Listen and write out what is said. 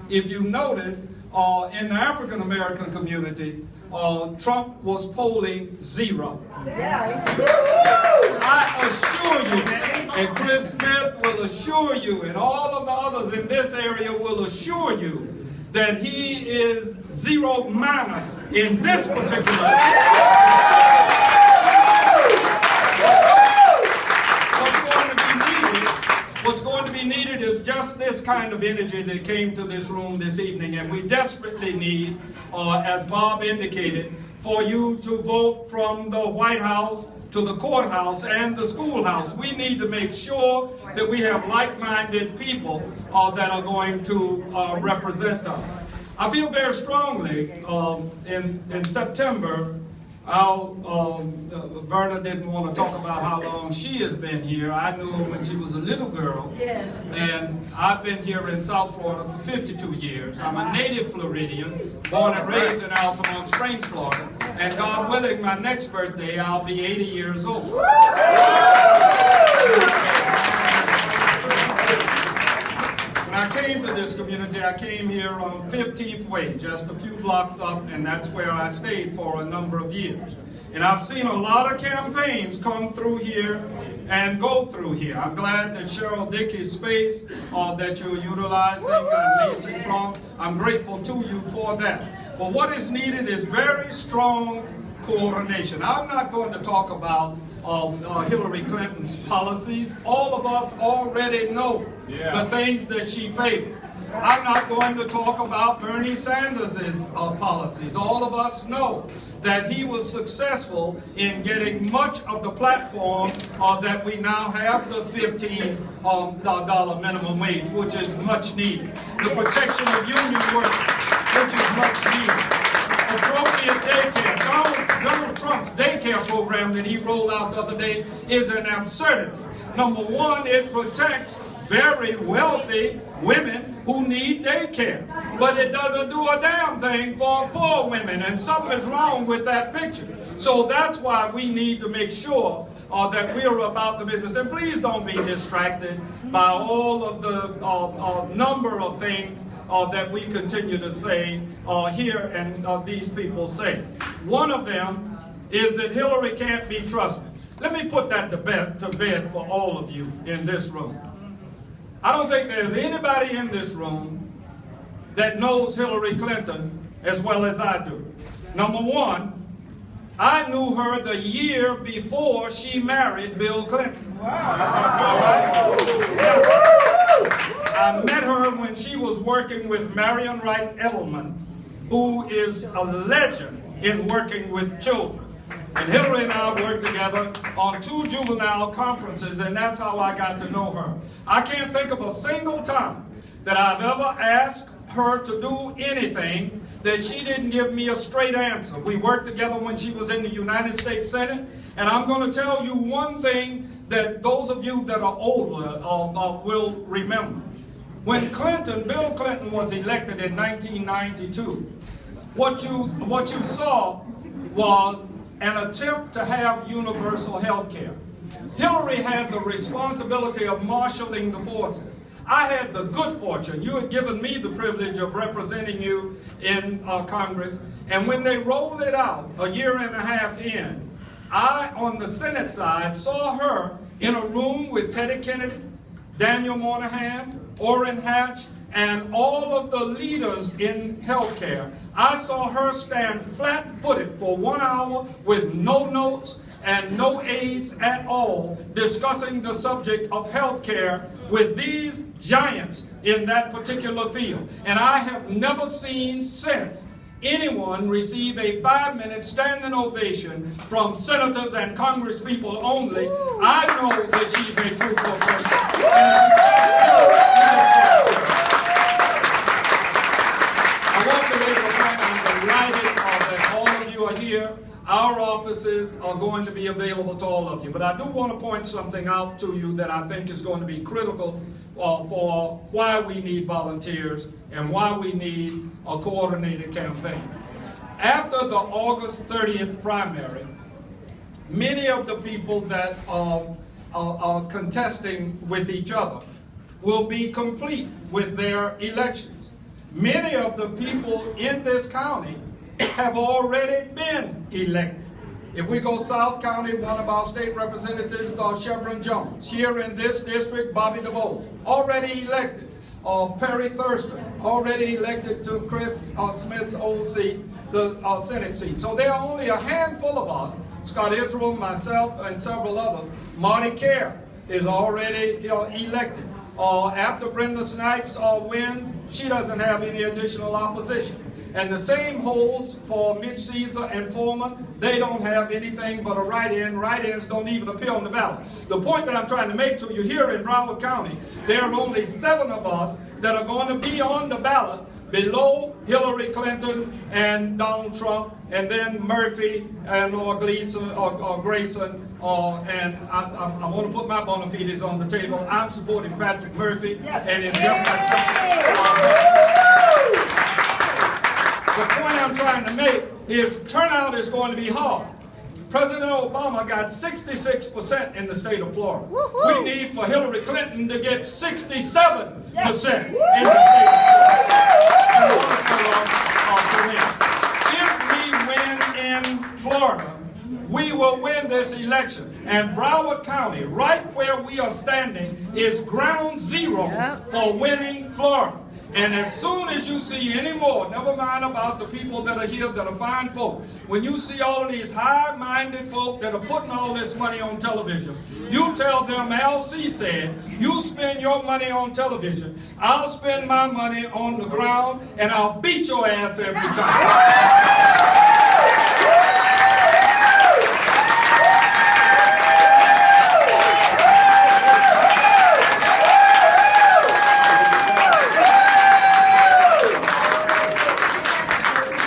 if you notice, in the African American community, Trump was polling 0. I assure you, and Chris Smith will assure you, and all of the others in this area will assure you, that he is 0 minus in this particular What's going to be needed is just this kind of energy that came to this room this evening, and we desperately need, as Bob indicated, for you to vote from the White House to the courthouse and the schoolhouse. We need to make sure that we have like-minded people that are going to represent us. I feel very strongly in September, Verna didn't want to talk about how long she has been here. I knew her when she was a little girl. Yes. And I've been here in South Florida for 52 years. I'm a native Floridian, born and raised in Altamont Springs, Florida. And God willing, my next birthday, I'll be 80 years old. When I came to this community, I came here on 15th Way, just a few blocks up, and that's where I stayed for a number of years. And I've seen a lot of campaigns come through here and go through here. I'm glad that Cheryl Dickey's space that you're utilizing and leasing from, I'm grateful to you for that. But what is needed is very strong coordination. I'm not going to talk about Hillary Clinton's policies. All of us already know the things that she favors. I'm not going to talk about Bernie Sanders' policies. All of us know that he was successful in getting much of the platform that we now have, the $15 minimum wage, which is much needed. The protection of union workers, which is much needed. Appropriate daycare. Donald Trump's daycare program that he rolled out the other day is an absurdity. Number one, it protects very wealthy women who need daycare, but it doesn't do a damn thing for poor women, and something is wrong with that picture. So that's why we need to make sure that we're about the business. And please don't be distracted by all of the number of things that we continue to say here and these people say. One of them is that Hillary can't be trusted. Let me put that to bed for all of you in this room. I don't think there's anybody in this room that knows Hillary Clinton as well as I do. Number one, I knew her the year before she married Bill Clinton. Wow. All right? I met her when she was working with Marion Wright Edelman, who is a legend in working with children. And Hilary and I worked together on 2 juvenile conferences, and that's how I got to know her. I can't think of a single time that I've ever asked her to do anything that she didn't give me a straight answer. We worked together when she was in the United States Senate, and I'm going to tell you one thing that those of you that are older will remember. When Bill Clinton was elected in 1992, what you saw was an attempt to have universal health care. Hillary had the responsibility of marshaling the forces. I had the good fortune, you had given me the privilege of representing you in Congress, and when they rolled it out a year and a half in, I, on the Senate side, saw her in a room with Teddy Kennedy, Daniel Moynihan, Orrin Hatch, and all of the leaders in healthcare. I saw her stand flat-footed for 1 hour with no notes and no aides at all, discussing the subject of healthcare with these giants in that particular field. And I have never seen since anyone receive a 5-minute standing ovation from senators and congresspeople only. I know that she's a truthful person. I want to make a point. I'm delighted that all of you are here. Our offices are going to be available to all of you. But I do want to point something out to you that I think is going to be critical for why we need volunteers and why we need a coordinated campaign. After the August 30th primary, many of the people that are contesting with each other will be complete with their elections. Many of the people in this county have already been elected. If we go South County, one of our state representatives, Chevron Jones. Here in this district, Bobby DeVos, already elected. Perry Thurston, already elected to Chris Smith's old seat, the Senate seat. So there are only a handful of us, Scott Israel, myself, and several others. Marty Kerr is already elected. After Brenda Snipes wins, she doesn't have any additional opposition. And the same holds for Mitch Caesar and Foreman. They don't have anything but a write-in. Write-ins don't even appear on the ballot. The point that I'm trying to make to you here in Broward County, there are only 7 of us that are going to be on the ballot below Hillary Clinton and Donald Trump, and then Murphy and or Gleason or Grayson. And I want to put my bona fides on the table. I'm supporting Patrick Murphy, and it's just that simple. The point I'm trying to make is turnout is going to be hard. President Obama got 66% in the state of Florida. We need for Hillary Clinton to get 67% in the state of Florida. If we win in Florida, we will win this election. And Broward County, right where we are standing, is ground zero for winning Florida. And as soon as you see any more, never mind about the people that are here that are fine folk, when you see all of these high-minded folk that are putting all this money on television, you tell them Alcee said, you spend your money on television, I'll spend my money on the ground, and I'll beat your ass every time.